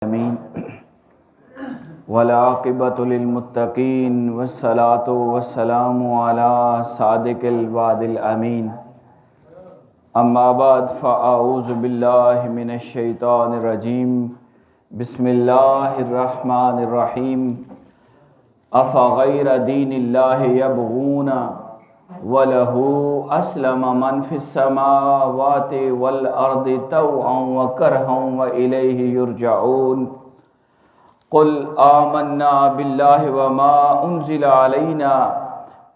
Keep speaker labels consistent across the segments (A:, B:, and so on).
A: آمین والعاقبۃ للمتقین والصلاۃ والسلام علی صادق الوعد الامین اما بعد فاعوذ باللہ من الشیطان الرجیم بسم اللہ الرحمن الرحیم افغیر دین اللہ یبغون وَلَهُ أَسْلَمَ مَنْ فِي السَّمَاوَاتِ وَالْأَرْضِ طَوْعًا وَكَرْهًا وَإِلَيْهِ يُرْجَعُونَ قُلْ آمَنَّا بِاللَّهِ وَمَا أُنزِلَ عَلَيْنَا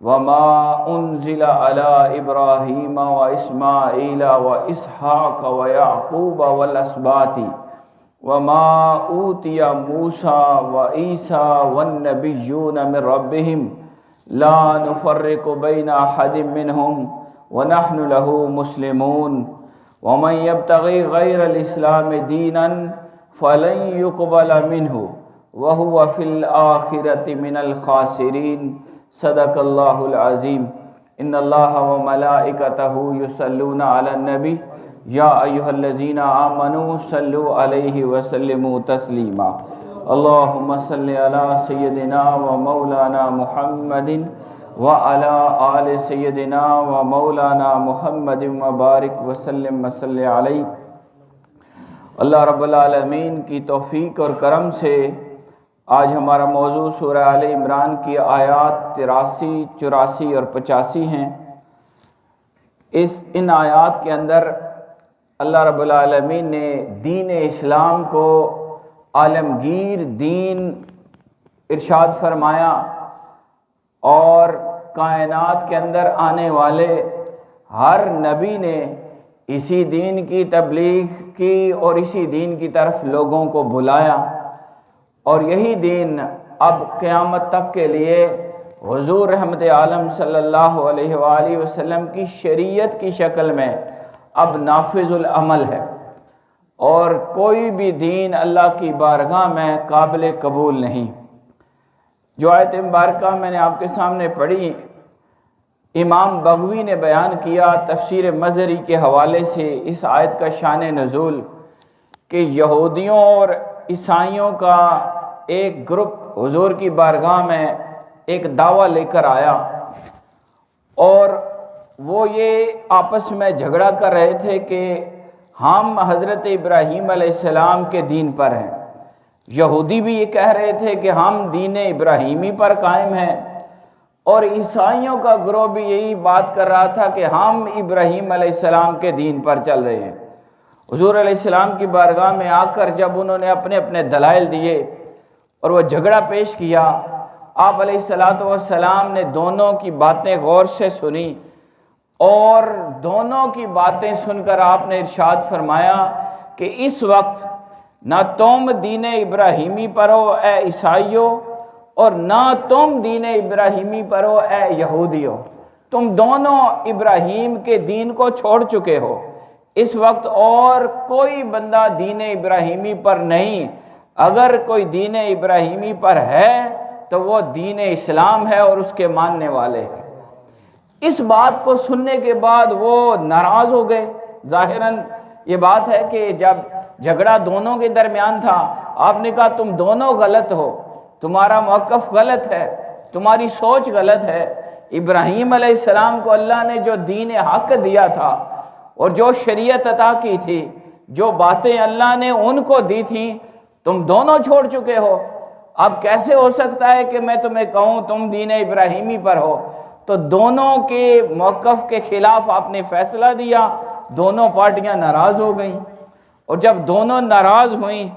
A: وَمَا أُنزِلَ عَلَى إِبْرَاهِيمَ وَإِسْمَاعِيلَ وَإِسْحَاقَ وَيَعْقُوبَ وَالْأَسْبَاطِ وَمَا أُوتِيَ مُوسَى وَعِيسَى وَالنَّبِيُّونَ مِنْ رَبِّهِمْ لا نفرق بين أحد منهم ونحن له مسلمون ومن يبتغي غير الإسلام دينا فلن يقبل منه وهو في الآخرة من الخاسرين صدق الله العظيم إن الله وملائكته يصلون على النبي يا أيها الذين آمنوا صلوا عليه وسلموا تسليما اللهم صل على سيدنا ومولانا محمد وعلى آل سيدنا ومولانا محمد وبارک وسلم وصلی علیہ۔ اللہ رب العالمین کی توفیق اور کرم سے آج ہمارا موضوع سورہ آل عمران کی آیات 83، 84 اور 85 ہیں۔ ان آیات کے اندر اللہ رب العالمین نے دین اسلام کو عالمگیر دین ارشاد فرمایا اور کائنات کے اندر آنے والے ہر نبی نے اسی دین کی تبلیغ کی اور اسی دین کی طرف لوگوں کو بلایا، اور یہی دین اب قیامت تک کے لیے حضور رحمت عالم صلی اللہ علیہ وآلہ وسلم کی شریعت کی شکل میں اب نافذ العمل ہے، اور کوئی بھی دین اللہ کی بارگاہ میں قابل قبول نہیں۔ جو آیت مبارکہ میں نے آپ کے سامنے پڑھی، امام بغوی نے بیان کیا تفسیر مظہری کے حوالے سے اس آیت کا شان نزول کہ یہودیوں اور عیسائیوں کا ایک گروپ حضور کی بارگاہ میں ایک دعویٰ لے کر آیا، اور وہ یہ آپس میں جھگڑا کر رہے تھے کہ ہم حضرت ابراہیم علیہ السلام کے دین پر ہیں۔ یہودی بھی یہ کہہ رہے تھے کہ ہم دین ابراہیمی پر قائم ہیں، اور عیسائیوں کا گروہ بھی یہی بات کر رہا تھا کہ ہم ابراہیم علیہ السلام کے دین پر چل رہے ہیں۔ حضور علیہ السلام کی بارگاہ میں آ کر جب انہوں نے اپنے اپنے دلائل دیے اور وہ جھگڑا پیش کیا، آپ علیہ السلام نے دونوں کی باتیں غور سے سنی، اور دونوں کی باتیں سن کر آپ نے ارشاد فرمایا کہ اس وقت نہ تم دین ابراہیمی پر ہو اے عیسائیو، اور نہ تم دین ابراہیمی پر ہو اے یہودیو، تم دونوں ابراہیم کے دین کو چھوڑ چکے ہو۔ اس وقت اور کوئی بندہ دین ابراہیمی پر نہیں، اگر کوئی دین ابراہیمی پر ہے تو وہ دین اسلام ہے اور اس کے ماننے والے ہیں۔ اس بات کو سننے کے بعد وہ ناراض ہو گئے۔ ظاہراً یہ بات ہے کہ جب جھگڑا دونوں کے درمیان تھا، آپ نے کہا تم دونوں غلط ہو، تمہارا موقف غلط ہے، تمہاری سوچ غلط ہے۔ ابراہیم علیہ السلام کو اللہ نے جو دین حق دیا تھا اور جو شریعت عطا کی تھی، جو باتیں اللہ نے ان کو دی تھیں، تم دونوں چھوڑ چکے ہو۔ اب کیسے ہو سکتا ہے کہ میں تمہیں کہوں تم دین ابراہیمی پر ہو؟ تو دونوں کے موقف کے خلاف آپ نے فیصلہ دیا، دونوں پارٹیاں ناراض ہو گئیں، اور جب دونوں ناراض ہوئیں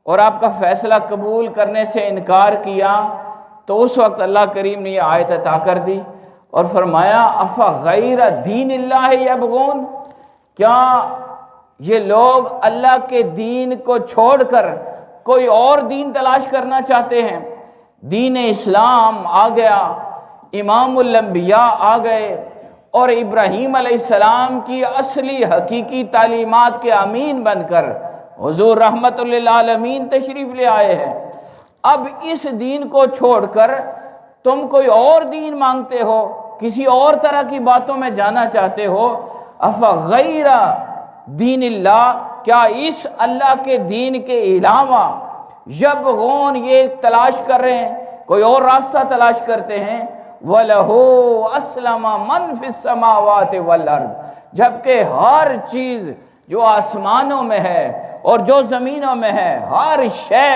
A: اور آپ کا فیصلہ قبول کرنے سے انکار کیا، تو اس وقت اللہ کریم نے یہ آیت عطا کر دی اور فرمایا افغیر دین اللہ یبغون، کیا یہ لوگ اللہ کے دین کو چھوڑ کر کوئی اور دین تلاش کرنا چاہتے ہیں؟ دین اسلام آ گیا، امام الانبیاء آ گئے، اور ابراہیم علیہ السلام کی اصلی حقیقی تعلیمات کے امین بن کر حضور رحمت للعالمین تشریف لے آئے ہیں۔ اب اس دین کو چھوڑ کر تم کوئی اور دین مانگتے ہو، کسی اور طرح کی باتوں میں جانا چاہتے ہو۔ افغیر دین اللہ، کیا اس اللہ کے دین کے علاوہ یبغون یہ تلاش کر رہے ہیں، کوئی اور راستہ تلاش کرتے ہیں، وَلَهُ أَسْلَمَ مَنْ فِي السَّمَاوَاتِ وَالْأَرْضِ، جبکہ ہر چیز جو آسمانوں میں ہے اور جو زمینوں میں ہے، ہر شے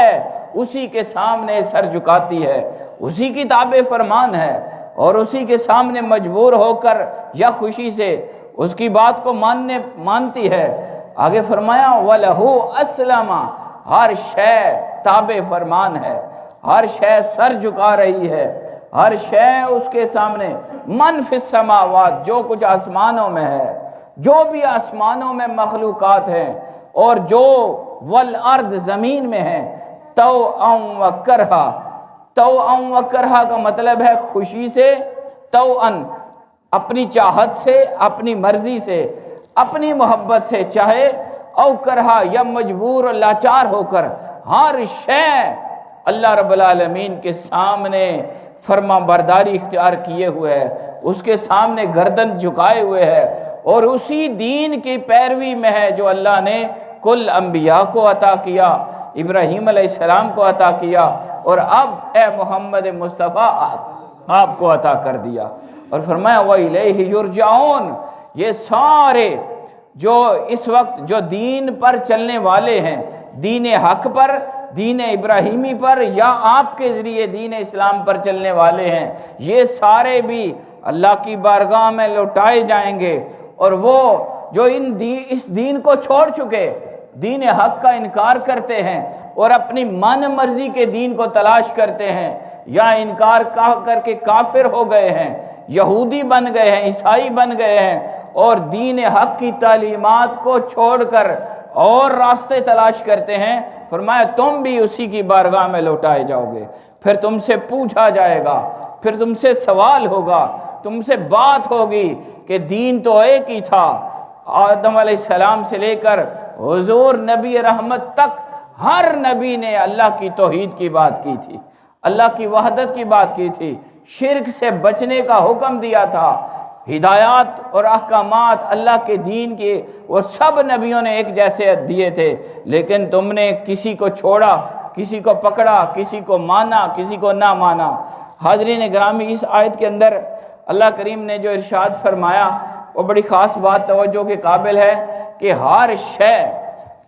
A: اسی کے سامنے سر جھکاتی ہے، اسی کی تابع فرمان ہے اور اسی کے سامنے مجبور ہو کر یا خوشی سے اس کی بات کو مانتی ہے۔ آگے فرمایا وَلَهُ أَسْلَمَ، ہر شے تابع فرمان ہے، ہر شے سر جھکا رہی ہے، ہر شے اس کے سامنے، من فی السماوات، جو کچھ آسمانوں میں ہے، جو بھی آسمانوں میں مخلوقات ہیں اور جو والارض زمین میں ہیں، طوعا و کرہا، طوعا و کرہا کا مطلب ہے خوشی سے، طوعا اپنی چاہت سے، اپنی مرضی سے، اپنی محبت سے چاہے، او کرہا یا مجبور اور لاچار ہو کر، ہر شے اللہ رب العالمین کے سامنے فرما برداری اختیار کیے ہوئے ہے، اس کے سامنے گردن جھکائے ہوئے ہے اور اسی دین کی پیروی میں ہے جو اللہ نے کل انبیاء کو عطا کیا، ابراہیم علیہ السلام کو عطا کیا اور اب اے محمد مصطفیٰ آپ کو عطا کر دیا۔ اور فرمایا وَإِلَيْهِ يُرْجَعُونَ، یہ سارے جو اس وقت جو دین پر چلنے والے ہیں، دین حق پر، دین ابراہیمی پر یا آپ کے ذریعے دین اسلام پر چلنے والے ہیں، یہ سارے بھی اللہ کی بارگاہ میں لوٹائے جائیں گے، اور وہ جو اس دین کو چھوڑ چکے، دین حق کا انکار کرتے ہیں اور اپنی من مرضی کے دین کو تلاش کرتے ہیں یا انکار کر کے کافر ہو گئے ہیں، یہودی بن گئے ہیں، عیسائی بن گئے ہیں اور دین حق کی تعلیمات کو چھوڑ کر اور راستے تلاش کرتے ہیں، فرمایا تم بھی اسی کی بارگاہ میں لوٹائے جاؤ گے، پھر تم سے پوچھا جائے گا، پھر تم سے سوال ہوگا، تم سے بات ہوگی کہ دین تو ایک ہی تھا، آدم علیہ السلام سے لے کر حضور نبی رحمت تک ہر نبی نے اللہ کی توحید کی بات کی تھی، اللہ کی وحدت کی بات کی تھی، شرک سے بچنے کا حکم دیا تھا، ہدایات اور احکامات اللہ کے دین کے وہ سب نبیوں نے ایک جیسے دیے تھے، لیکن تم نے کسی کو چھوڑا، کسی کو پکڑا، کسی کو مانا، کسی کو نہ مانا۔ حاضرین گرامی، اس آیت کے اندر اللہ کریم نے جو ارشاد فرمایا وہ بڑی خاص بات توجہ کے قابل ہے کہ ہر شے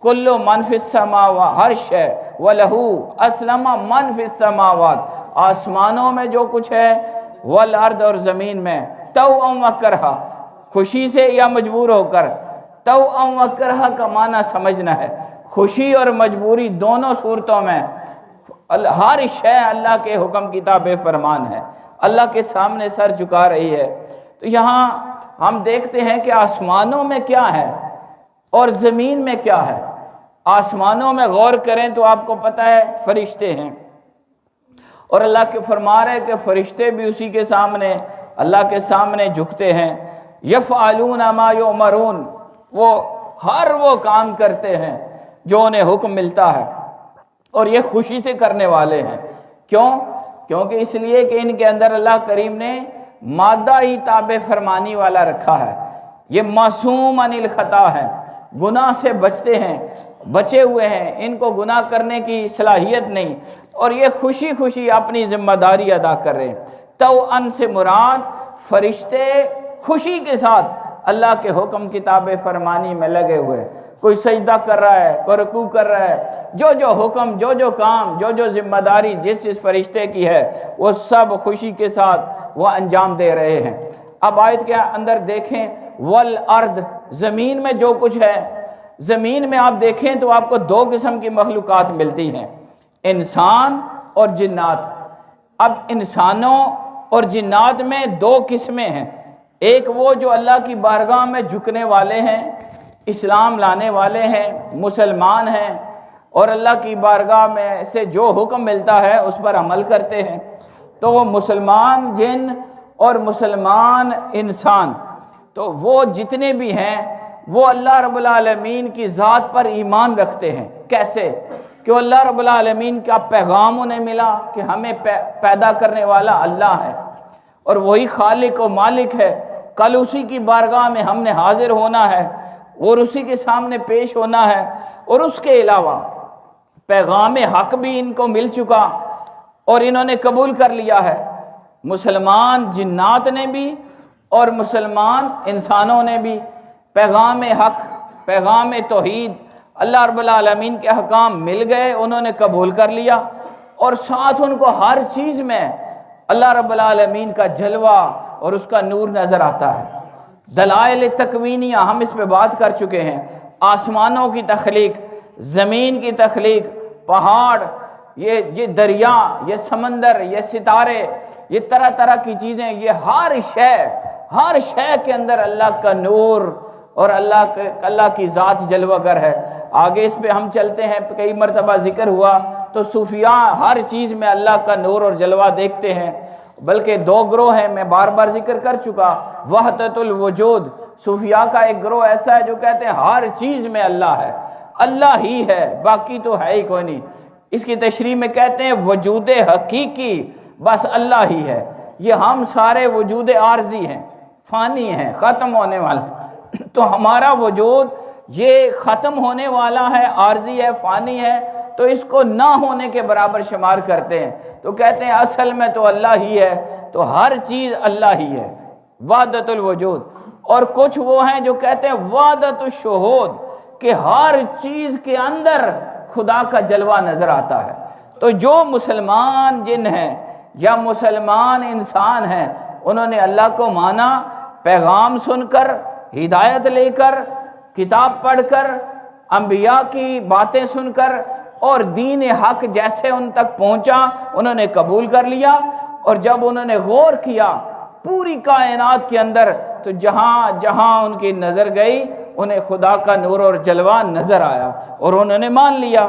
A: کل من فی السماوات، ہر شے وَلَهُ أَسْلَمَ مَنْ فِي السَّمَاوَاتِ، آسمانوں میں جو کچھ ہے، والارض اور زمین میں، طوعا و کرہا، خوشی سے یا مجبور ہو کر۔ طوعا و کرہا کا معنی سمجھنا ہے، خوشی اور مجبوری دونوں صورتوں میں ہر شے اللہ کے حکم کی تابع فرمان ہے، اللہ کے سامنے سر جھکا رہی ہے۔ تو یہاں ہم دیکھتے ہیں کہ آسمانوں میں کیا ہے اور زمین میں کیا ہے۔ آسمانوں میں غور کریں تو آپ کو پتہ ہے فرشتے ہیں، اور اللہ کے فرما رہے کہ فرشتے بھی اسی کے سامنے، اللہ کے سامنے جھکتے ہیں۔ یفعلون ما یؤمرون، وہ ہر وہ کام کرتے ہیں جو انہیں حکم ملتا ہے، اور یہ خوشی سے کرنے والے ہیں۔ کیوں؟ کیونکہ اس لیے کہ ان کے اندر اللہ کریم نے مادہ ہی تابع فرمانی والا رکھا ہے، یہ معصوم عن الخطا ہے، گناہ سے بچتے ہیں، بچے ہوئے ہیں، ان کو گناہ کرنے کی صلاحیت نہیں، اور یہ خوشی خوشی اپنی ذمہ داری ادا کر رہے ہیں۔ طوعاً سے مراد فرشتے خوشی کے ساتھ اللہ کے حکم کی تابع فرمانی میں لگے ہوئے، کوئی سجدہ کر رہا ہے، کوئی رکوع کر رہا ہے، جو جو حکم، جو جو کام، جو جو ذمہ داری جس فرشتے کی ہے وہ سب خوشی کے ساتھ وہ انجام دے رہے ہیں۔ اب آیت کے اندر دیکھیں والارض، زمین میں جو کچھ ہے، زمین میں آپ دیکھیں تو آپ کو دو قسم کی مخلوقات ملتی ہیں، انسان اور جنات۔ اب انسانوں اور جنات میں دو قسمیں ہیں، ایک وہ جو اللہ کی بارگاہ میں جھکنے والے ہیں، اسلام لانے والے ہیں، مسلمان ہیں اور اللہ کی بارگاہ میں سے جو حکم ملتا ہے اس پر عمل کرتے ہیں، تو وہ مسلمان جن اور مسلمان انسان، تو وہ جتنے بھی ہیں وہ اللہ رب العالمین کی ذات پر ایمان رکھتے ہیں۔ کیسے؟ کہ اللہ رب العالمین کا پیغام انہیں ملا کہ ہمیں پیدا کرنے والا اللہ ہے اور وہی خالق و مالک ہے، کل اسی کی بارگاہ میں ہم نے حاضر ہونا ہے اور اسی کے سامنے پیش ہونا ہے، اور اس کے علاوہ پیغام حق بھی ان کو مل چکا اور انہوں نے قبول کر لیا ہے، مسلمان جنات نے بھی اور مسلمان انسانوں نے بھی پیغام حق، پیغام توحید، اللہ رب العالمین کے احکام مل گئے، انہوں نے قبول کر لیا، اور ساتھ ان کو ہر چیز میں اللہ رب العالمین کا جلوہ اور اس کا نور نظر آتا ہے۔ دلائل تکوینیہ ہم اس پہ بات کر چکے ہیں، آسمانوں کی تخلیق، زمین کی تخلیق، پہاڑ، یہ دریا، یہ سمندر، یہ ستارے، یہ طرح طرح کی چیزیں، یہ ہر شے کے اندر اللہ کا نور اور اللہ کی ذات جلوہ گر ہے۔ آگے اس پہ ہم چلتے ہیں، کئی مرتبہ ذکر ہوا، تو صوفیاء ہر چیز میں اللہ کا نور اور جلوہ دیکھتے ہیں، بلکہ دو گروہ ہیں، میں بار بار ذکر کر چکا، وحدت الوجود، صوفیاء کا ایک گروہ ایسا ہے جو کہتے ہیں ہر چیز میں اللہ ہے، اللہ ہی ہے، باقی تو ہے ہی کوئی نہیں۔ اس کی تشریح میں کہتے ہیں وجود حقیقی بس اللہ ہی ہے، یہ ہم سارے وجود عارضی ہیں، فانی ہیں، ختم ہونے والے ہیں، تو ہمارا وجود یہ ختم ہونے والا ہے، عارضی ہے، فانی ہے، تو اس کو نہ ہونے کے برابر شمار کرتے ہیں، تو کہتے ہیں اصل میں تو اللہ ہی ہے، تو ہر چیز اللہ ہی ہے، وحدت الوجود۔ اور کچھ وہ ہیں جو کہتے ہیں وحدت الشہود، کہ ہر چیز کے اندر خدا کا جلوہ نظر آتا ہے۔ تو جو مسلمان جن ہیں یا مسلمان انسان ہیں، انہوں نے اللہ کو مانا، پیغام سن کر، ہدایت لے کر، کتاب پڑھ کر، انبیاء کی باتیں سن کر، اور دین حق جیسے ان تک پہنچا انہوں نے قبول کر لیا، اور جب انہوں نے غور کیا پوری کائنات کے اندر، تو جہاں جہاں ان کی نظر گئی انہیں خدا کا نور اور جلوہ نظر آیا اور انہوں نے مان لیا۔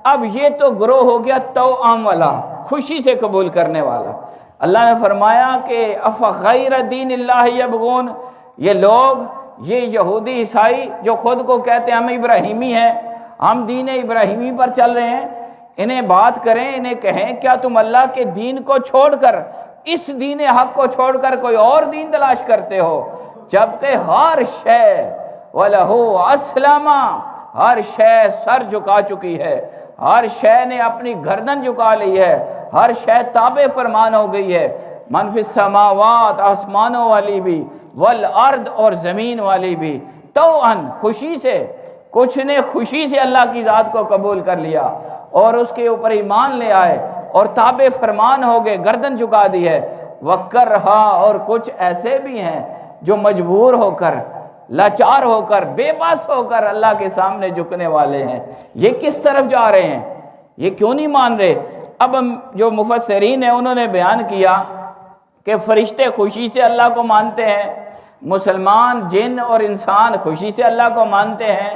A: اب یہ تو گروہ ہو گیا توأم والا، خوشی سے قبول کرنے والا۔ اللہ نے فرمایا کہ افغیر دین اللہ یبغون، یہ لوگ، یہ یہودی عیسائی جو خود کو کہتے ہیں ہم ابراہیمی ہیں، ہم دین ابراہیمی پر چل رہے ہیں، انہیں بات کریں، انہیں کہیں کیا تم اللہ کے دین کو چھوڑ کر، اس دین حق کو چھوڑ کر کوئی اور دین تلاش کرتے ہو، جبکہ ہر شے وَلَهُ أَسْلَمَ، ہر شے سر جھکا چکی ہے، ہر شے نے اپنی گردن جھکا لی ہے، ہر شے تابع فرمان ہو گئی ہے، من فی السماوات، آسمانوں والی بھی، والارض، اور زمین والی بھی، توأن، خوشی سے، کچھ نے خوشی سے اللہ کی ذات کو قبول کر لیا اور اس کے اوپر ایمان لے آئے اور تابع فرمان ہو گئے، گردن جھکا دی ہے، وَكَرْهَا، اور کچھ ایسے بھی ہیں جو مجبور ہو کر، لاچار ہو کر، بے بس ہو کر اللہ کے سامنے جھکنے والے ہیں۔ یہ کس طرف جا رہے ہیں؟ یہ کیوں نہیں مان رہے؟ اب جو مفسرین ہیں انہوں نے بیان کیا کہ فرشتے خوشی سے اللہ کو مانتے ہیں، مسلمان جن اور انسان خوشی سے اللہ کو مانتے ہیں،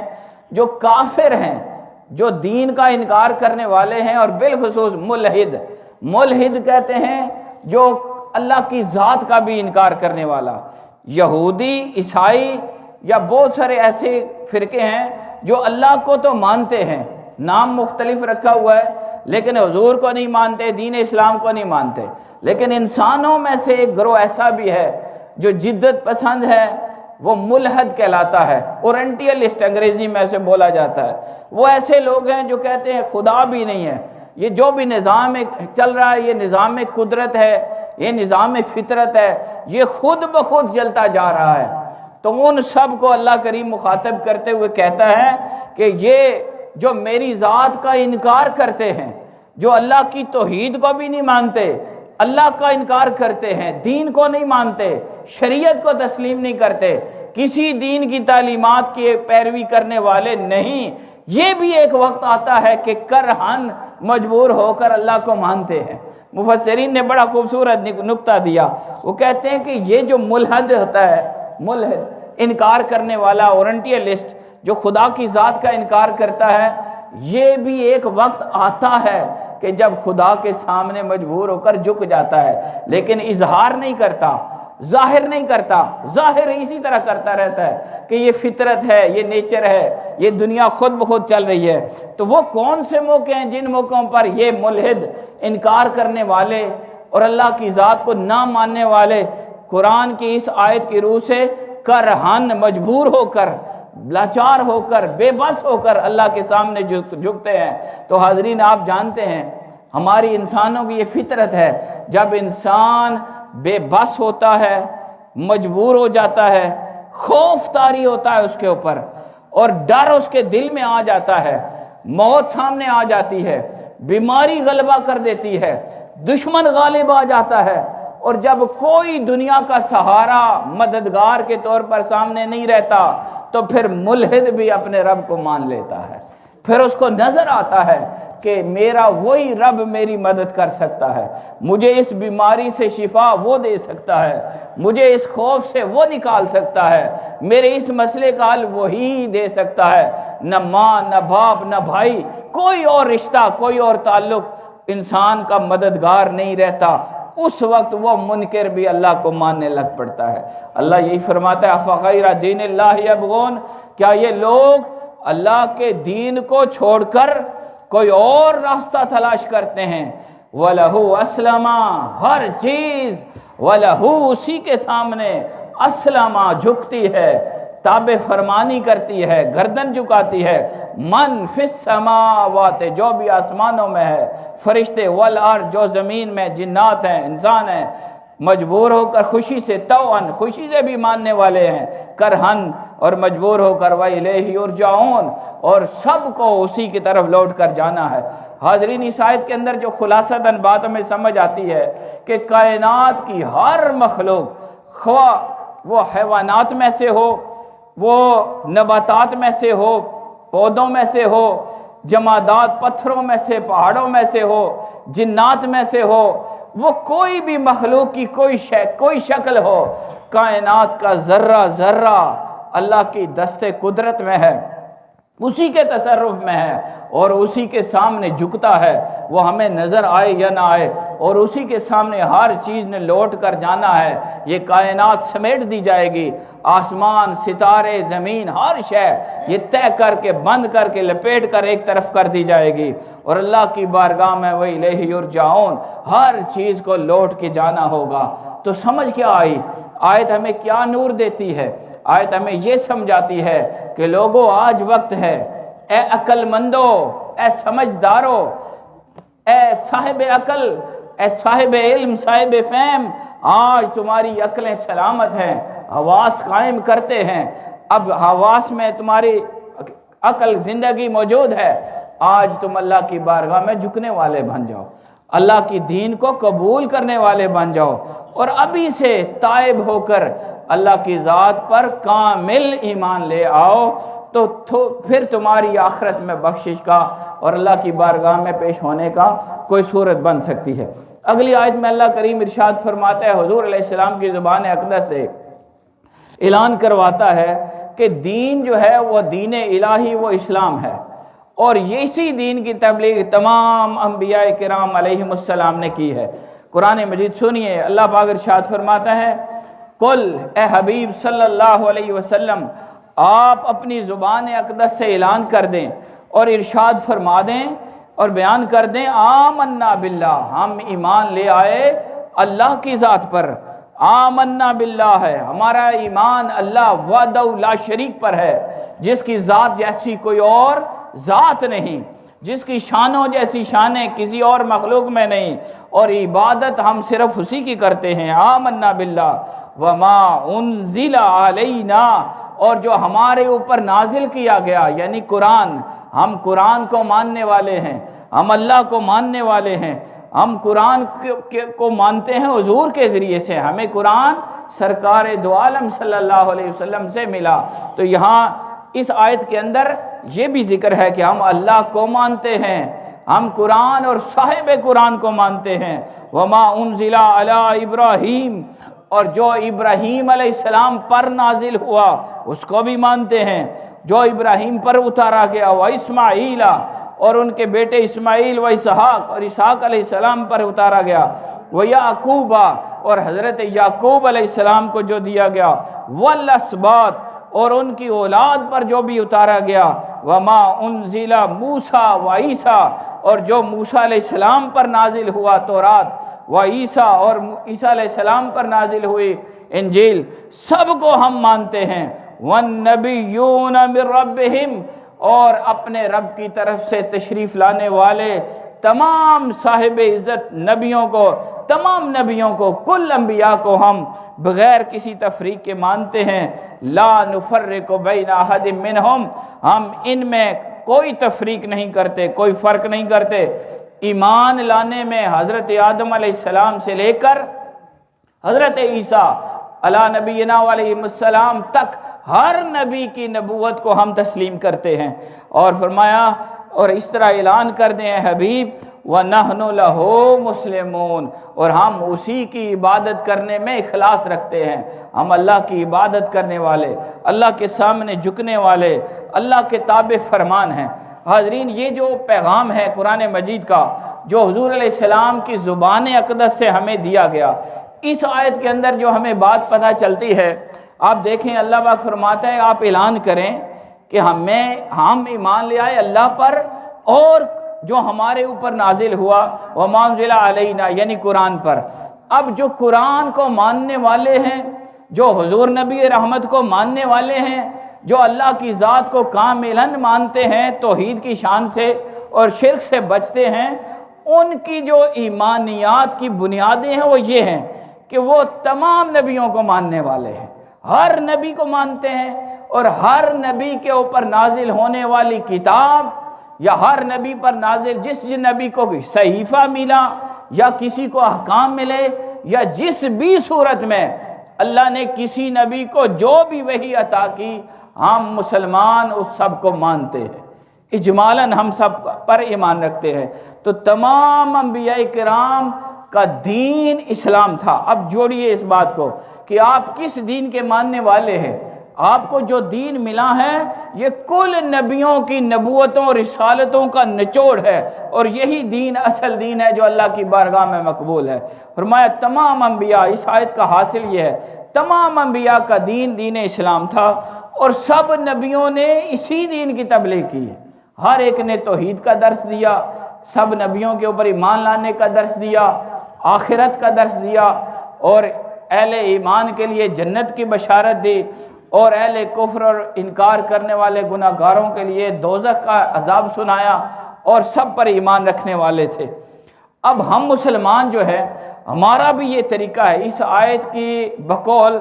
A: جو کافر ہیں، جو دین کا انکار کرنے والے ہیں، اور بالخصوص ملحد کہتے ہیں جو اللہ کی ذات کا بھی انکار کرنے والا، یہودی، عیسائی، یا بہت سارے ایسے فرقے ہیں جو اللہ کو تو مانتے ہیں، نام مختلف رکھا ہوا ہے، لیکن حضور کو نہیں مانتے، دین اسلام کو نہیں مانتے۔ لیکن انسانوں میں سے ایک گروہ ایسا بھی ہے جو جدت پسند ہے، وہ ملحد کہلاتا ہے، اورینٹیلسٹ انگریزی میں اسے بولا جاتا ہے۔ وہ ایسے لوگ ہیں جو کہتے ہیں خدا بھی نہیں ہے، یہ جو بھی نظام چل رہا ہے یہ نظام قدرت ہے، یہ نظام فطرت ہے، یہ خود بخود چلتا جا رہا ہے۔ تو ان سب کو اللہ کریم مخاطب کرتے ہوئے کہتا ہے کہ یہ جو میری ذات کا انکار کرتے ہیں، جو اللہ کی توحید کو بھی نہیں مانتے، اللہ کا انکار کرتے ہیں، دین کو نہیں مانتے، شریعت کو تسلیم نہیں کرتے، کسی دین کی تعلیمات کی پیروی کرنے والے نہیں، یہ بھی ایک وقت آتا ہے کہ کرہن مجبور ہو کر اللہ کو مانتے ہیں۔ مفسرین نے بڑا خوبصورت نکتہ دیا، وہ کہتے ہیں کہ یہ جو ملحد ہوتا ہے، ملحد انکار کرنے والا، اورینٹیلسٹ جو خدا کی ذات کا انکار کرتا ہے، یہ بھی ایک وقت آتا ہے کہ جب خدا کے سامنے مجبور ہو کر جھک جاتا ہے، لیکن اظہار نہیں کرتا، ظاہر نہیں کرتا، ظاہر اسی طرح کرتا رہتا ہے کہ یہ فطرت ہے، یہ نیچر ہے، یہ دنیا خود بخود چل رہی ہے۔ تو وہ کون سے موقع ہیں جن موقعوں پر یہ ملحد، انکار کرنے والے اور اللہ کی ذات کو نہ ماننے والے، قرآن کی اس آیت کی روح سے کرہن، مجبور ہو کر، لاچار ہو کر بے بس ہو کر اللہ کے سامنے جھکتے ہیں۔ تو حاضرین آپ جانتے ہیں ہماری انسانوں کی یہ فطرت ہے، جب انسان بے بس ہوتا ہے، مجبور ہو جاتا ہے، خوف طاری ہوتا ہے اس کے اوپر، اور ڈر اس کے دل میں آ جاتا ہے، موت سامنے آ جاتی ہے، بیماری غلبہ کر دیتی ہے، دشمن غالب آ جاتا ہے، اور جب کوئی دنیا کا سہارا مددگار کے طور پر سامنے نہیں رہتا تو پھر ملحد بھی اپنے رب کو مان لیتا ہے۔ پھر اس کو نظر آتا ہے کہ میرا وہی رب میری مدد کر سکتا ہے، مجھے اس بیماری سے شفا وہ دے سکتا ہے، مجھے اس خوف سے وہ نکال سکتا ہے، میرے اس مسئلے کا حل وہی دے سکتا ہے۔ نہ ماں، نہ باپ، نہ بھائی، کوئی اور رشتہ، کوئی اور تعلق انسان کا مددگار نہیں رہتا۔ اس وقت وہ منکر بھی اللہ کو ماننے لگ پڑتا ہے۔ اللہ یہی فرماتا ہے افغیر دین اللہ یبغون، کیا یہ لوگ اللہ کے دین کو چھوڑ کر کوئی اور راستہ تلاش کرتے ہیں؟ وَلَهُ أَسْلَمَا، ہر چیز وَلَهُ، اسی کے سامنے اسلمہ جھکتی ہے، تابع فرمانی کرتی ہے، گردن جھکاتی ہے، من فی السماوات، جو بھی آسمانوں میں ہے، فرشتے، والارض، جو زمین میں جنات ہیں، انسان ہیں، مجبور ہو کر خوشی سے، توأن، خوشی سے بھی ماننے والے ہیں، کرہن، اور مجبور ہو کر وَإِلَيْهِ يُرْجَعُونَ، اور سب کو اسی کی طرف لوٹ کر جانا ہے۔ حاضرین اس آیت کے اندر جو خلاصتاً بات ہمیں سمجھ آتی ہے کہ کائنات کی ہر مخلوق، خواہ وہ حیوانات میں سے ہو، وہ نباتات میں سے ہو، پودوں میں سے ہو، جمادات، پتھروں میں سے، پہاڑوں میں سے ہو، جنات میں سے ہو، وہ کوئی بھی مخلوق کی کوئی شکل ہو، کائنات کا ذرہ ذرہ اللہ کی دست قدرت میں ہے، اسی کے تصرف میں ہے، اور اسی کے سامنے جھکتا ہے، وہ ہمیں نظر آئے یا نہ آئے، اور اسی کے سامنے ہر چیز نے لوٹ کر جانا ہے۔ یہ کائنات سمیٹ دی جائے گی، آسمان، ستارے، زمین، ہر شے یہ طے کر کے، بند کر کے، لپیٹ کر ایک طرف کر دی جائے گی، اور اللہ کی بارگاہ میں وَإِلَيْهِ يُرْجَعُونَ، ہر چیز کو لوٹ کے جانا ہوگا۔ تو سمجھ کیا آئی آیت؟ ہمیں کیا نور دیتی ہے؟ آیت ہمیں یہ سمجھاتی ہے کہ لوگوں آج وقت ہے، اے عقل مندو، اے سمجھدارو، اے صاحب عقل، اے صاحب علم، صاحب فہم، آج تمہاری عقلیں سلامت ہیں، حواس قائم کرتے ہیں، اب حواس میں تمہاری عقل زندگی موجود ہے، آج تم اللہ کی بارگاہ میں جھکنے والے بن جاؤ، اللہ کی دین کو قبول کرنے والے بن جاؤ، اور ابھی سے تائب ہو کر اللہ کی ذات پر کامل ایمان لے آؤ، تو پھر تمہاری آخرت میں بخشش کا اور اللہ کی بارگاہ میں پیش ہونے کا کوئی صورت بن سکتی ہے۔ اگلی آیت میں اللہ کریم ارشاد فرماتا ہے، حضور علیہ السلام کی زبان اقدس سے اعلان کرواتا ہے کہ دین جو ہے وہ دین الہی، وہ اسلام ہے، اور اسی دین کی تبلیغ تمام انبیاء کرام علیہم السلام نے کی ہے۔ قرآن مجید سنیے، اللہ پاک ارشاد فرماتا ہے، قل، اے حبیب صلی اللہ علیہ وسلم، آپ اپنی زبان اقدس سے اعلان کر دیں اور ارشاد فرما دیں اور بیان کر دیں، آمنا باللہ، ہم ایمان لے آئے اللہ کی ذات پر، آمنا باللہ ہے ہمارا ایمان اللہ وحدہ لا شریک پر ہے، جس کی ذات جیسی کوئی اور ذات نہیں، جس کی شانوں جیسی شانیں کسی اور مخلوق میں نہیں، اور عبادت ہم صرف اسی کی کرتے ہیں۔ آمنا باللہ وما انزل علینا، اور جو ہمارے اوپر نازل کیا گیا یعنی قرآن، ہم قرآن کو ماننے والے ہیں، ہم اللہ کو ماننے والے ہیں، ہم قرآن کو مانتے ہیں حضور کے ذریعے سے، ہمیں قرآن سرکار دو عالم صلی اللہ علیہ وسلم سے ملا۔ تو یہاں اس آیت کے اندر یہ بھی ذکر ہے کہ ہم اللہ کو مانتے ہیں، ہم قرآن اور صاحب قرآن کو مانتے ہیں، وما انزل علی ابراہیم، اور جو ابراہیم علیہ السلام پر نازل ہوا اس کو بھی مانتے ہیں، جو ابراہیم پر اتارا گیا، وہ اسماعیل، اور ان کے بیٹے اسماعیل و اسحاق، اور اسحاق علیہ السلام پر اتارا گیا، وہ یعقوب، اور حضرت یعقوب علیہ السلام کو جو دیا گیا، والاسباط، اور ان کی اولاد پر جو بھی اتارا گیا، وما انزل موسیٰ و عیسیٰ، اور جو موسیٰ علیہ السلام پر نازل ہوا تورات، و عیسیٰ، اور عیسیٰ علیہ السلام پر نازل ہوئی انجیل، سب کو ہم مانتے ہیں، وَالنَّبِيُّونَ مِن رَبِّهِمْ، اور اپنے رب کی طرف سے تشریف لانے والے تمام صاحب عزت نبیوں کو، تمام نبیوں کو، کل انبیاء کو ہم بغیر کسی تفریق کے مانتے ہیں۔ لا نفرق بین احد منہم، ہم ان میں کوئی تفریق نہیں کرتے، کوئی فرق نہیں کرتے۔ ایمان لانے میں حضرت آدم علیہ السلام سے لے کر حضرت عیسیٰ علی نبینا علیہ السلام تک ہر نبی کی نبوت کو ہم تسلیم کرتے ہیں۔ اور فرمایا اور اس طرح اعلان کر دیں حبیب وَنَحْنُ لَهُ مُسْلِمُونَ، اور ہم اسی کی عبادت کرنے میں اخلاص رکھتے ہیں۔ ہم اللہ کی عبادت کرنے والے، اللہ کے سامنے جھکنے والے، اللہ کے تابع فرمان ہیں۔ حاضرین، یہ جو پیغام ہے قرآن مجید کا جو حضور علیہ السلام کی زبان اقدس سے ہمیں دیا گیا، اس آیت کے اندر جو ہمیں بات پتہ چلتی ہے، آپ دیکھیں اللہ پاک فرماتا ہے آپ اعلان کریں کہ ہم ایمان لے آئے اللہ پر اور جو ہمارے اوپر نازل ہوا وَمَا أُنزِلَ عَلَيْنَا، یعنی قرآن پر۔ اب جو قرآن کو ماننے والے ہیں، جو حضور نبی رحمت کو ماننے والے ہیں، جو اللہ کی ذات کو کاملاً مانتے ہیں، توحید کی شان سے اور شرک سے بچتے ہیں، ان کی جو ایمانیات کی بنیادیں ہیں وہ یہ ہیں کہ وہ تمام نبیوں کو ماننے والے ہیں، ہر نبی کو مانتے ہیں، اور ہر نبی کے اوپر نازل ہونے والی کتاب یا ہر نبی پر نازل جس نبی کو صحیفہ ملا یا کسی کو احکام ملے یا جس بھی صورت میں اللہ نے کسی نبی کو جو بھی وحی عطا کی، ہم مسلمان اس سب کو مانتے ہیں، اجمالاً ہم سب پر ایمان رکھتے ہیں۔ تو تمام انبیاء کرام کا دین اسلام تھا۔ اب جوڑیے اس بات کو کہ آپ کس دین کے ماننے والے ہیں۔ آپ کو جو دین ملا ہے یہ کل نبیوں کی نبوتوں اور رسالتوں کا نچوڑ ہے، اور یہی دین اصل دین ہے جو اللہ کی بارگاہ میں مقبول ہے۔ فرمایا تمام انبیاء، اس آیت کا حاصل یہ ہے تمام انبیاء کا دین دین اسلام تھا، اور سب نبیوں نے اسی دین کی تبلیغ کی۔ ہر ایک نے توحید کا درس دیا، سب نبیوں کے اوپر ایمان لانے کا درس دیا، آخرت کا درس دیا، اور اہل ایمان کے لیے جنت کی بشارت دی، اور اہل کفر اور انکار کرنے والے گناہ گاروں کے لیے دوزخ کا عذاب سنایا، اور سب پر ایمان رکھنے والے تھے۔ اب ہم مسلمان جو ہے ہمارا بھی یہ طریقہ ہے۔ اس آیت کی بقول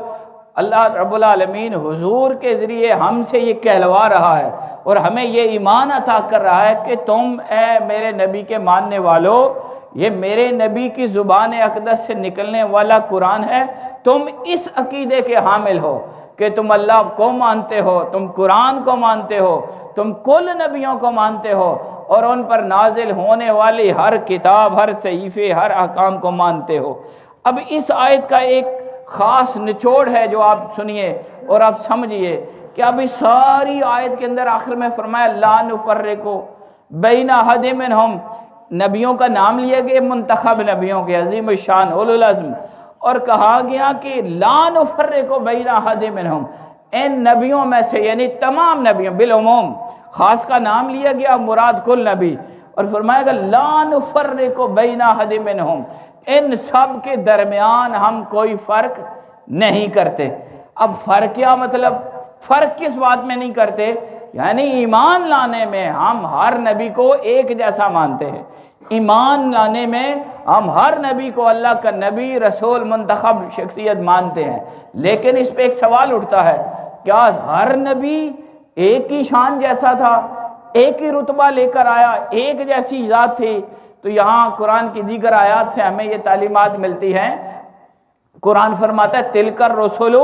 A: اللہ رب العالمین حضور کے ذریعے ہم سے یہ کہلوا رہا ہے اور ہمیں یہ ایمان عطا کر رہا ہے کہ تم اے میرے نبی کے ماننے والو، یہ میرے نبی کی زبان اقدس سے نکلنے والا قرآن ہے، تم اس عقیدے کے حامل ہو کہ تم اللہ کو مانتے ہو، تم قرآن کو مانتے ہو، تم کل نبیوں کو مانتے ہو، اور ان پر نازل ہونے والی ہر کتاب، ہر صحیفے، ہر احکام کو مانتے ہو۔ اب اس آیت کا ایک خاص نچوڑ ہے جو آپ سنیے اور آپ سمجھیے کہ اب اس ساری آیت کے اندر آخر میں فرمایا لا نفرق بین احد منہم، نبیوں کا نام لیا گیا، منتخب نبیوں کے عظیم الشان اولو العزم، اور کہا گیا کہ لا نفرق بین احد منہم، ان نبیوں میں سے یعنی تمام نبیوں بالعموم، خاص کا نام لیا گیا مراد کل نبی، اور فرمایا گا لا نفرق بین احد منہم، ان سب کے درمیان ہم کوئی فرق نہیں کرتے۔ اب فرق کیا مطلب؟ فرق کس بات میں نہیں کرتے؟ یعنی ایمان لانے میں ہم ہر نبی کو ایک جیسا مانتے ہیں، ایمان لانے میں ہم ہر نبی کو اللہ کا نبی، رسول، منتخب شخصیت مانتے ہیں، لیکن اس پہ ایک سوال اٹھتا ہے، کیا ہر نبی ایک ہی شان جیسا تھا، ایک ہی رتبہ لے کر آیا، ایک جیسی ذات تھی؟ تو یہاں قرآن کی دیگر آیات سے ہمیں یہ تعلیمات ملتی ہیں۔ قرآن فرماتا ہے تِلْكَ الرُّسُلُ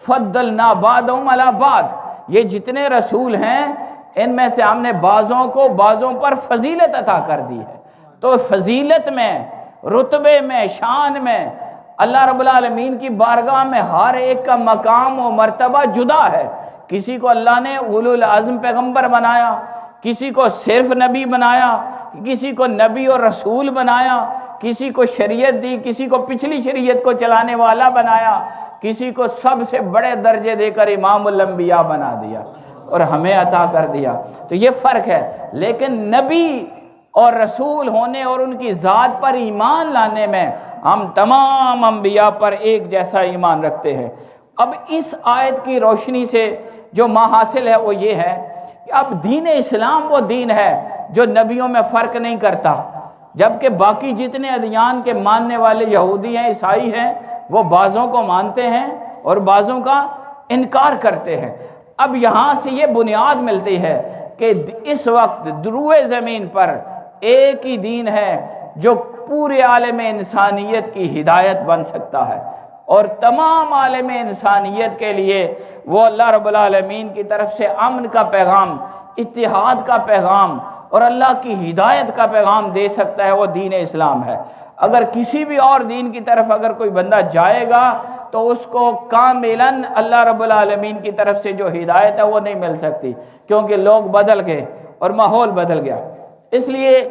A: فَضَّلْنَا بَعْضَهُمْ عَلَى بَعْضٍ، یہ جتنے رسول ہیں ان میں سے ہم نے بعضوں کو بعضوں پر فضیلت عطا کر دی ہے۔ تو فضیلت میں، رتبے میں، شان میں اللہ رب العالمین کی بارگاہ میں ہر ایک کا مقام و مرتبہ جدا ہے۔ کسی کو اللہ نے اولو العزم پیغمبر بنایا، کسی کو صرف نبی بنایا، کسی کو نبی اور رسول بنایا، کسی کو شریعت دی، کسی کو پچھلی شریعت کو چلانے والا بنایا، کسی کو سب سے بڑے درجے دے کر امام الانبیاء بنا دیا اور ہمیں عطا کر دیا۔ تو یہ فرق ہے، لیکن نبی اور رسول ہونے اور ان کی ذات پر ایمان لانے میں ہم تمام انبیاء پر ایک جیسا ایمان رکھتے ہیں۔ اب اس آیت کی روشنی سے جو حاصل ہے وہ یہ ہے کہ اب دین اسلام وہ دین ہے جو نبیوں میں فرق نہیں کرتا، جبکہ باقی جتنے ادیان کے ماننے والے یہودی ہیں، عیسائی ہیں، وہ بعضوں کو مانتے ہیں اور بعضوں کا انکار کرتے ہیں۔ اب یہاں سے یہ بنیاد ملتی ہے کہ اس وقت دروئے زمین پر ایک ہی دین ہے جو پورے عالم انسانیت کی ہدایت بن سکتا ہے، اور تمام عالم انسانیت کے لیے وہ اللہ رب العالمین کی طرف سے امن کا پیغام، اتحاد کا پیغام اور اللہ کی ہدایت کا پیغام دے سکتا ہے، وہ دین اسلام ہے۔ اگر کسی بھی اور دین کی طرف اگر کوئی بندہ جائے گا تو اس کو کاملاً اللہ رب العالمین کی طرف سے جو ہدایت ہے وہ نہیں مل سکتی، کیونکہ لوگ بدل گئے اور ماحول بدل گیا۔ اس لیے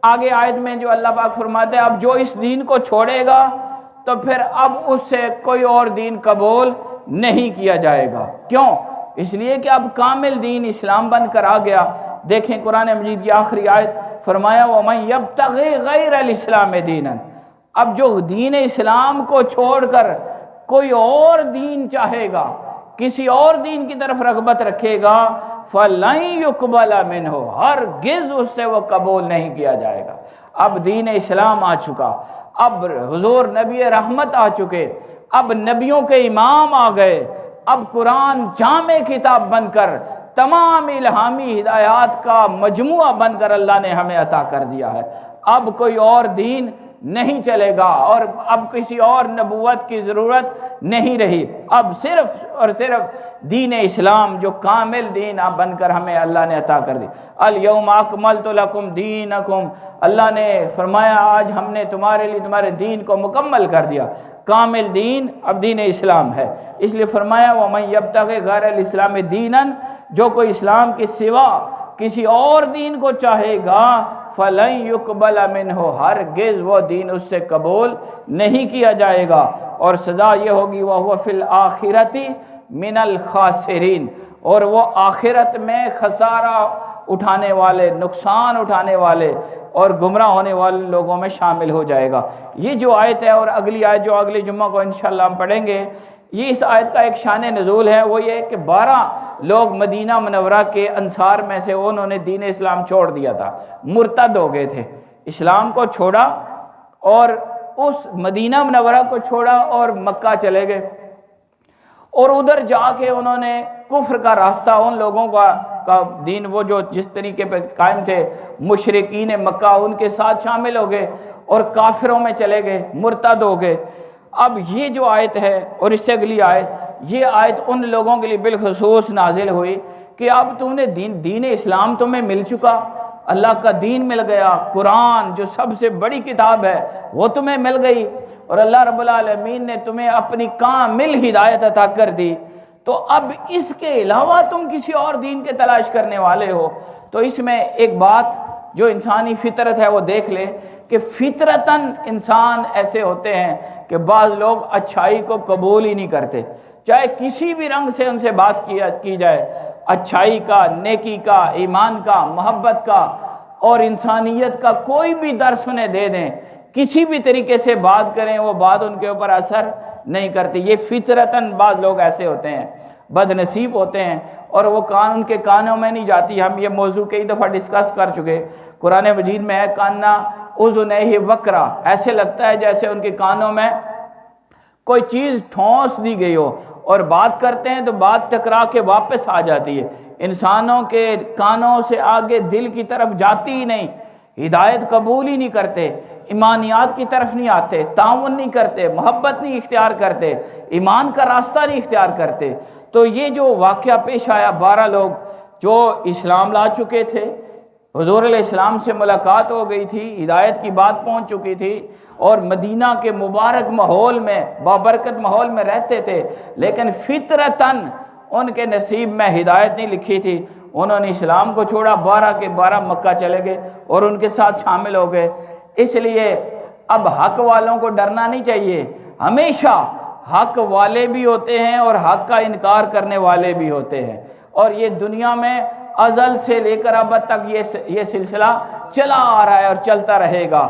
A: آگے آیت میں جو اللہ پاک فرماتے ہیں اب جو اس دین کو چھوڑے گا تو پھر اب اس سے کوئی اور دین قبول نہیں کیا جائے گا۔ کیوں؟ اس لیے کہ اب کامل دین اسلام بن کر آ گیا۔ دیکھیں قرآن مجید کی آخری آیت فرمایا وَمَن يَبْتَغِي غَيْرَ الْإِسْلَامِ دِينًا، اب جو دین اسلام کو چھوڑ کر کوئی اور دین چاہے گا، کسی اور دین کی طرف رغبت رکھے گا، فَلَن يُقْبَلَ مِنْهُ، ہرگز اس سے وہ قبول نہیں کیا جائے گا۔ اب دین اسلام آ چکا، اب حضور نبی رحمت آ چکے، اب نبیوں کے امام آ گئے، اب قرآن جامع کتاب بن کر تمام الہامی ہدایات کا مجموعہ بن کر اللہ نے ہمیں عطا کر دیا ہے۔ اب کوئی اور دین نہیں چلے گا اور اب کسی اور نبوت کی ضرورت نہیں رہی، اب صرف اور صرف دین اسلام جو کامل دین اب بن کر ہمیں اللہ نے عطا کر دی۔ الیوم اکملت لکم دینکم، اللہ نے فرمایا آج ہم نے تمہارے لیے تمہارے دین کو مکمل کر دیا، کامل دین اب دین اسلام ہے۔ اس لیے فرمایا وَمَن يَبْتَغِ غَيْرَ الْإِسْلَامِ دِينًا، جو کوئی اسلام کے سوا کسی اور دین کو چاہے گا فَلَن يُقْبَلَ مِنْهُ، ہرگز وہ دین اس سے قبول نہیں کیا جائے گا، اور سزا یہ ہوگی وَهُوَ فِي الْآخِرَةِ مِنَ الْخَاسِرِينَ، اور وہ آخرت میں خسارہ اٹھانے والے، نقصان اٹھانے والے اور گمراہ ہونے والے لوگوں میں شامل ہو جائے گا۔ یہ جو آیت ہے اور اگلی آیت جو اگلے جمعہ کو انشاءاللہ ہم پڑھیں گے، یہ اس آیت کا ایک شان نزول ہے، وہ یہ کہ 12 لوگ مدینہ منورہ کے انصار میں سے انہوں نے دین اسلام چھوڑ دیا تھا، مرتد ہو گئے تھے، اسلام کو چھوڑا اور اس مدینہ منورہ کو چھوڑا اور مکہ چلے گئے، اور ادھر جا کے انہوں نے کفر کا راستہ ان لوگوں کا دین وہ جو جس طریقے پہ قائم تھے مشرکین مکہ ان کے ساتھ شامل ہو گئے اور کافروں میں چلے گئے، مرتد ہو گئے۔ اب یہ جو آیت ہے اور اس سے اگلی آیت، یہ آیت ان لوگوں کے لیے بالخصوص نازل ہوئی کہ اب تم نے دین اسلام تمہیں مل چکا، اللہ کا دین مل گیا، قرآن جو سب سے بڑی کتاب ہے وہ تمہیں مل گئی، اور اللہ رب العالمین نے تمہیں اپنی کامل ہدایت عطا کر دی، تو اب اس کے علاوہ تم کسی اور دین کے تلاش کرنے والے ہو۔ تو اس میں ایک بات جو انسانی فطرت ہے وہ دیکھ لیں کہ فطرتاً انسان ایسے ہوتے ہیں کہ بعض لوگ اچھائی کو قبول ہی نہیں کرتے، چاہے کسی بھی رنگ سے ان سے بات کی جائے، اچھائی کا، نیکی کا، ایمان کا، محبت کا اور انسانیت کا کوئی بھی درس انہیں دے دیں، کسی بھی طریقے سے بات کریں، وہ بات ان کے اوپر اثر نہیں کرتی۔ یہ فطرتاً بعض لوگ ایسے ہوتے ہیں، بد نصیب ہوتے ہیں، اور وہ ان کے کانوں میں نہیں جاتی۔ ہم یہ موضوع کئی دفعہ ڈسکس کر چکے، قرآن مجید میں ہے کانا اذنیہ وقرا، ایسے لگتا ہے جیسے ان کے کانوں میں کوئی چیز ٹھونس دی گئی ہو، اور بات کرتے ہیں تو بات ٹکرا کے واپس آ جاتی ہے، انسانوں کے کانوں سے آگے دل کی طرف جاتی ہی نہیں، ہدایت قبول ہی نہیں کرتے، ایمانیات کی طرف نہیں آتے، تعاون نہیں کرتے، محبت نہیں اختیار کرتے، ایمان کا راستہ نہیں اختیار کرتے۔ تو یہ جو واقعہ پیش آیا، 12 لوگ جو اسلام لا چکے تھے، حضور علیہ السلام سے ملاقات ہو گئی تھی، ہدایت کی بات پہنچ چکی تھی، اور مدینہ کے مبارک ماحول میں، بابرکت ماحول میں رہتے تھے، لیکن فطرتاً ان کے نصیب میں ہدایت نہیں لکھی تھی، انہوں نے اسلام کو چھوڑا، 12 کے 12 مکہ چلے گئے اور ان کے ساتھ شامل ہو گئے۔ اس لیے اب حق والوں کو ڈرنا نہیں چاہیے، ہمیشہ حق والے بھی ہوتے ہیں اور حق کا انکار کرنے والے بھی ہوتے ہیں، اور یہ دنیا میں ازل سے لے کر اب تک یہ سلسلہ چلا آ رہا ہے اور چلتا رہے گا،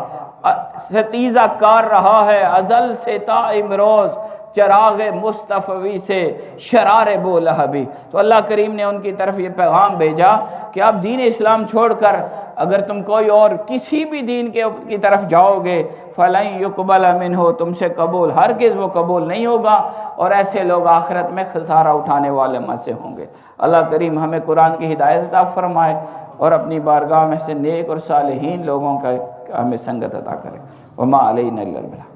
A: ستیزہ کار رہا ہے ازل سے تا امروز، چراغ مصطفی سے شرار بو لہبی۔ تو اللہ کریم نے ان کی طرف یہ پیغام بھیجا کہ اب دین اسلام چھوڑ کر اگر تم کوئی اور کسی بھی دین کی طرف جاؤ گے فَلَن يُقْبَلَ مِنْهُ، تم سے قبول ہرگز وہ قبول نہیں ہوگا، اور ایسے لوگ آخرت میں خسارہ اٹھانے والے میں سے ہوں گے۔ اللہ کریم ہمیں قرآن کی ہدایت عطا فرمائے اور اپنی بارگاہ میں سے نیک اور صالحین لوگوں کا ہمیں سنگت عطا کرے۔ وما علینا الا البلاغ۔